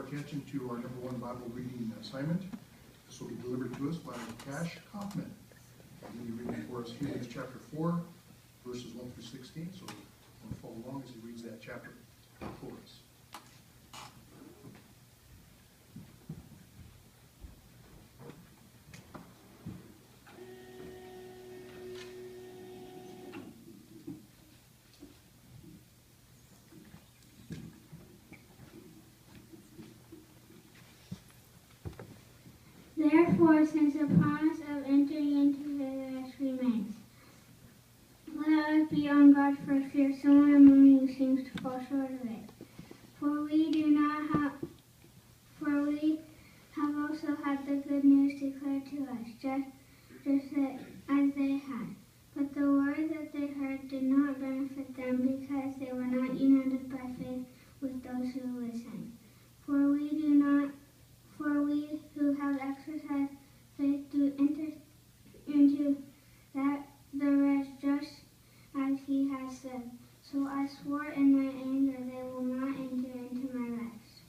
attention to our number one Bible reading assignment. This will be delivered to us by Cash Kaufman. He'll be reading for us Hebrews chapter 4, verses 1 through 16. So we'll follow along as he reads that chapter for us. Therefore, since the promise of entering into the rest remains, let us be on guard for fear someone among you seems to fall short of it. For we have also had the good news declared to us, just as they had. But the word that they heard did not benefit them because they were not united by faith with those who listened. For we who have exercised faith do enter into the rest, just as he has said. So I swore in my anger, they will not enter into my rest.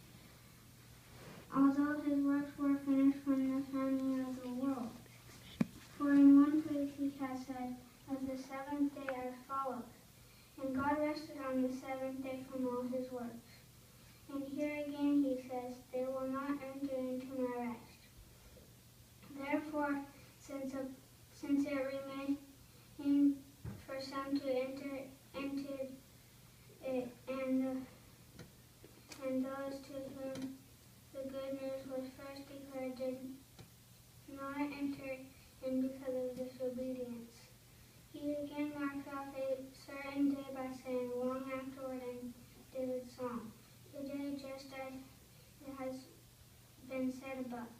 Although his works were finished from the founding of the world. For in one place he has said, of the seventh day as follows, and God rested on the seventh day from all his works. And here again he says, they will not enter into my rest. Therefore, since it remained for some to enter it, and those to whom the good news was first declared did not enter in because of disobedience. He again marked off a certain day by saying, long afterward in David's song, today, just as it has been said above.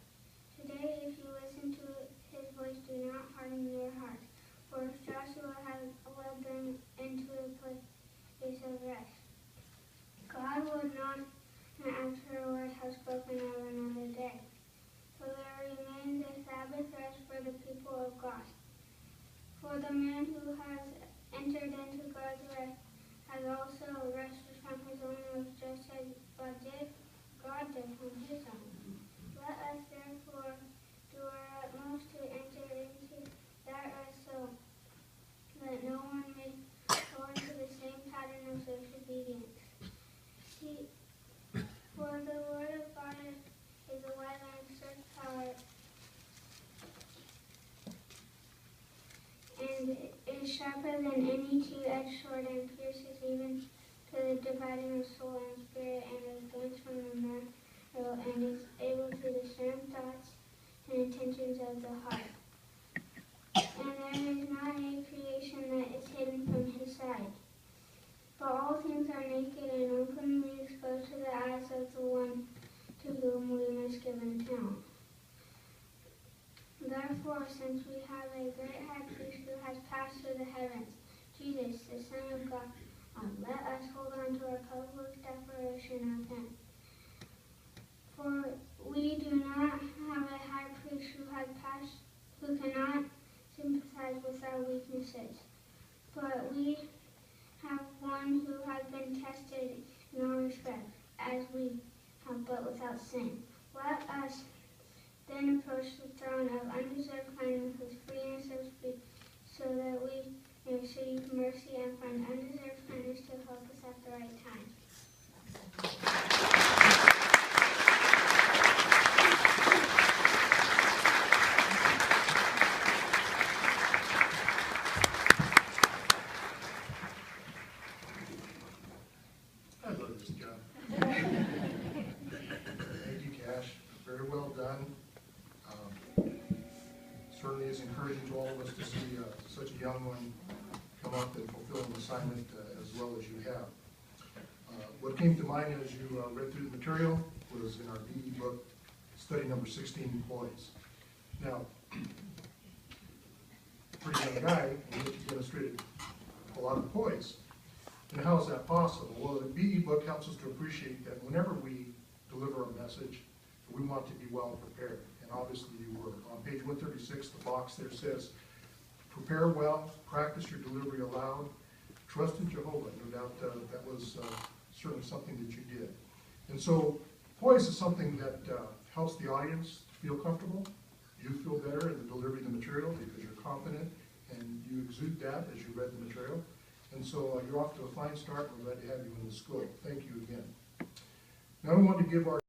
Today, if you listen to his voice, do not harden your heart. For if Joshua had led them into a place of rest, God would not afterward have spoken of another day. For there remains a Sabbath rest for the people of God. For the man who has entered into God's rest has also rested from his own works, just as God did from his own. Let us therefore do our utmost to enter into that rest, so that no one may fall into the same pattern of disobedience. For the word of God is a wide-ranging search power, and is sharper than any two-edged sword, and pierces even to the dividing of soul and spirit, and is gains from the marrow, and is able to discern thoughts and intentions of the heart. And there is not a creation that is hidden from his sight, but all things are naked and openly exposed to the eyes of the one to whom we must give an account. Therefore, since we have a great high priest who has passed through the heavens, Jesus, the Son of God, let us hold on to our public declaration of him. For we do not have a high priest who cannot sympathize with our weaknesses, but we have one who has been tested in all respects, as we have, but without sin. Let us then approach the throne of undeserved kindness with freeness of speech, so that we may receive mercy and find undeserved kindness to help us at the right time. I love this job. Thank you, Cash. Very well done. Certainly is encouraging to all of us to see such a young one come up and fulfill an assignment as well as you have. What came to mind as you read through the material was in our BE book, study number 16, poise. Now, pretty young guy, and yet he demonstrated a lot of poise. And how is that possible? Well, the BE book helps us to appreciate that whenever we deliver a message, we want to be well prepared. And obviously you were. On page 136, the box there says, prepare well, practice your delivery aloud, trust in Jehovah. No doubt that was certainly something that you did. And so Poise is something that helps the audience feel comfortable. You feel better in the delivery of the material because you're confident and you exude that as you read the material. And so you're off to a fine start. We're glad to have you in the school. Thank you again. Now we want to give our